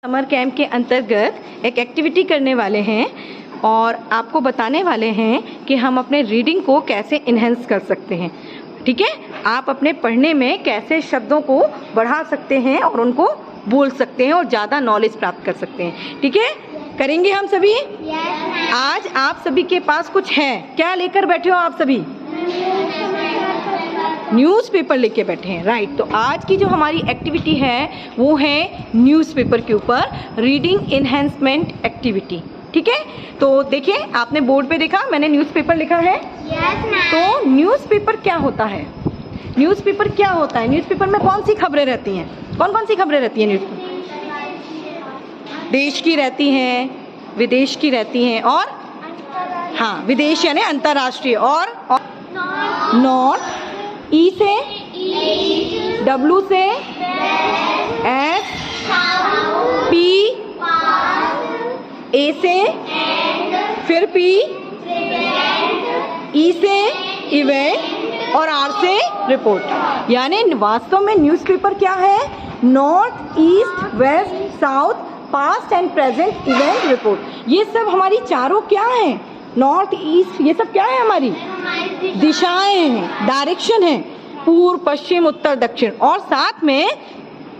Summer camp के अंतर्गत एक एक्टिविटी करने वाले हैं और आपको बताने वाले हैं कि हम अपने रीडिंग को कैसे इन्हेंस कर सकते हैं। ठीक है, आप अपने पढ़ने में कैसे शब्दों को बढ़ा सकते हैं और उनको बोल सकते हैं और ज़्यादा नॉलेज प्राप्त कर सकते हैं। ठीक है, करेंगे हम सभी। आज आप सभी के पास कुछ है, क्या लेकर बैठे हो आप सभी? न्यूज़पेपर लेके बैठे हैं, राइट। तो आज की जो हमारी एक्टिविटी है वो है न्यूज़पेपर के ऊपर रीडिंग इन्हेंसमेंट एक्टिविटी। ठीक है, तो देखिए आपने बोर्ड पे देखा मैंने न्यूज़पेपर लिखा है। तो न्यूज़पेपर क्या होता है? न्यूज़पेपर क्या होता है? न्यूज़पेपर में कौन सी खबरें रहती हैं? कौन कौन सी खबरें रहती हैं न्यूज़पेपर? देश की रहती हैं, विदेश की रहती हैं और हाँ, विदेश यानी अंतर्राष्ट्रीय और नॉर्थ, ई से, डब्लू से, एस, पी, ए से, फिर पी, ई से इवेंट और आर से रिपोर्ट। यानी वास्तव में न्यूज़पेपर क्या है? North, east, west, south, past and present event report. ये सब हमारी चारों क्या हैं? नॉर्थ, ईस्ट, ये सब क्या है? हमारी दिशाएं हैं, डायरेक्शन है, पूर्व, पश्चिम, उत्तर, दक्षिण। और साथ में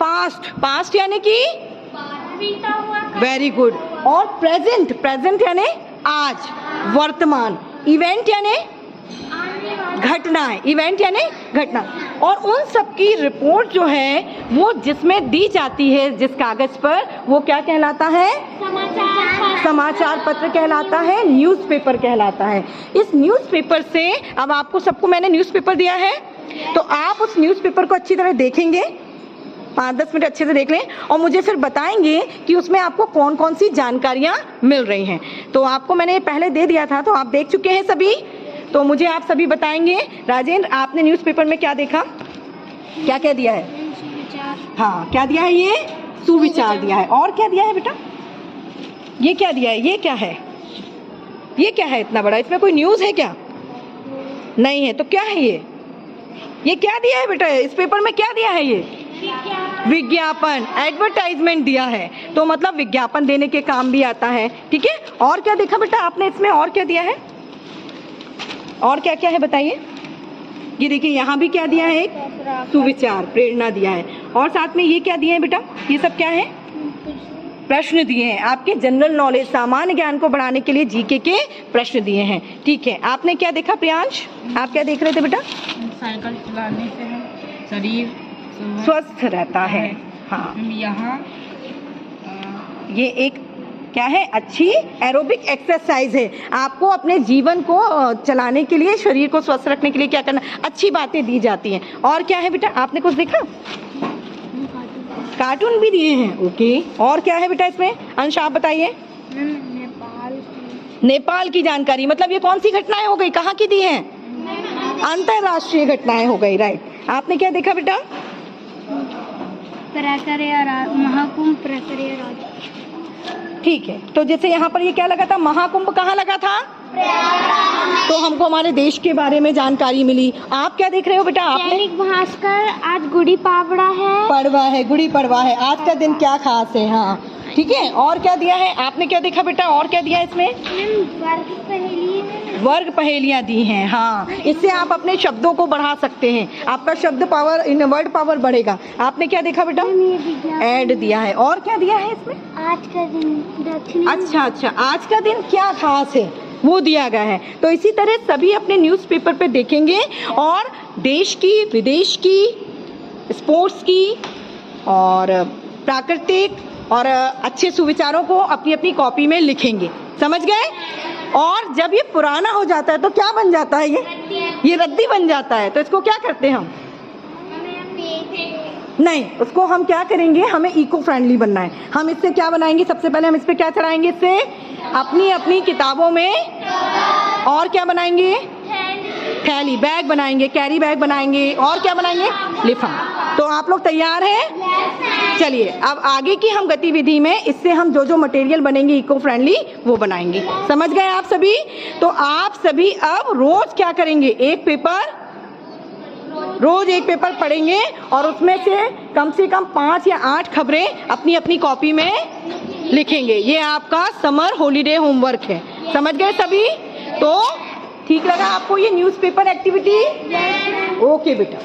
पास्ट, पास्ट यानी कि वेरी गुड। और प्रेजेंट, प्रेजेंट यानी आज, वर्तमान। इवेंट यानी घटनाएं, इवेंट यानी घटना। और उन सब की रिपोर्ट जो है वो जिसमें दी जाती है जिस कागज पर, वो क्या कहलाता है? समाचार पत्र कहलाता है, न्यूज़पेपर कहलाता है। इस न्यूज़पेपर से अब आपको सबको मैंने न्यूज़पेपर दिया है, तो आप उस न्यूज़पेपर को अच्छी तरह देखेंगे, 5-10 मिनट अच्छे से देख लें और मुझे फिर बताएंगे कि उसमें आपको कौन कौन सी जानकारियाँ मिल रही हैं। तो आपको मैंने पहले दे दिया था, तो आप देख चुके हैं सभी, तो मुझे आप सभी बताएंगे। राजेंद्र, आपने न्यूज़पेपर में क्या देखा? क्या क्या दिया है? हाँ, क्या दिया है? ये सुविचार दिया है। और क्या दिया है बेटा? ये क्या दिया है? ये क्या है? ये क्या है इतना बड़ा? इसमें कोई न्यूज़ है क्या? नहीं है। तो क्या है ये क्या दिया है बेटा? इस पेपर में क्या दिया है? ये विज्ञापन, एडवर्टाइजमेंट दिया है। तो मतलब विज्ञापन देने के काम भी आता है। ठीक है, और क्या देखा बेटा आपने इसमें? और क्या दिया है? और क्या क्या है बताइए? ये देखिए यहाँ भी क्या दिया है? एक सुविचार, प्रेरणा दिया है। और साथ में ये क्या दिए हैं बेटा? ये सब क्या है? प्रश्न दिए हैं, आपके जनरल नॉलेज, सामान्य ज्ञान को बढ़ाने के लिए जीके के प्रश्न दिए हैं। ठीक है, आपने क्या देखा प्रियांश? आप क्या देख रहे थे बेटा? साइकिल चलाने से शरीर स्वस्थ रहता है। हाँ, यहाँ ये एक क्या है? अच्छी एरोबिक एक्सरसाइज है। आपको अपने जीवन को चलाने के लिए, शरीर को स्वस्थ रखने के लिए क्या करना, अच्छी बातें दी जाती हैं। और क्या है बेटा? आपने कुछ देखा? कार्टून भी दिए हैं। ओके, और क्या है बेटा इसमें? अंश आप बताइए। नेपाल की जानकारी, मतलब ये कौन सी घटनाएं हो गई, कहाँ की दी हैं? अंतरराष्ट्रीय घटनाएं हो गई, राइट। आपने क्या देखा बेटा? महाकुंभ प्रक्रिया। ठीक है, तो जैसे यहाँ पर ये क्या लगा था? महाकुंभ कहाँ लगा था? तो हमको हमारे देश के बारे में जानकारी मिली। आप क्या देख रहे हो बेटा? आपने दैनिक भास्कर, आज गुड़ी पावड़ा है, पड़वा है, गुड़ी पड़वा है, आज का दिन क्या खास है। हाँ, ठीक है। और क्या दिया है? आपने क्या देखा बेटा? और क्या दिया है इसमें? वर्ग पहेलियाँ दी हैं। हाँ, इससे आप अपने शब्दों को बढ़ा सकते हैं, आपका शब्द पावर, इन वर्ड पावर बढ़ेगा। आपने क्या देखा बेटा? ऐड दिया है। और क्या दिया है इसमें? आज का दिन। अच्छा, आज का दिन क्या खास है वो दिया गया है। तो इसी तरह सभी अपने न्यूज़पेपर पे देखेंगे और देश की, विदेश की, स्पोर्ट्स की और प्राकृतिक और अच्छे सुविचारों को अपनी अपनी कॉपी में लिखेंगे। समझ गए? और जब ये पुराना हो जाता है तो क्या बन जाता है? ये रद्दी बन जाता है। तो इसको क्या करते हैं हम? नहीं, उसको हम क्या करेंगे? हमें इको फ्रेंडली बनना है। हम इससे क्या बनाएंगे? सबसे पहले हम इस पे क्या चढ़ाएंगे? इससे अपनी अपनी किताबों में और क्या बनाएंगे? थैली, बैग बनाएंगे, कैरी बैग बनाएंगे। और क्या बनाएंगे? लिफाफा। तो आप लोग तैयार हैं? चलिए, अब आगे की हम गतिविधि में इससे हम जो जो मटेरियल बनेंगे इको फ्रेंडली वो बनाएंगे। समझ गए आप सभी? तो आप सभी अब रोज क्या करेंगे? एक पेपर रोज एक पेपर पढ़ेंगे और उसमें से कम 5 या 8 खबरें अपनी अपनी कॉपी में लिखेंगे। ये आपका समर हॉलीडे होमवर्क है। समझ गए सभी? तो ठीक लगा आपको ये न्यूज़पेपर एक्टिविटी? ओके बेटा।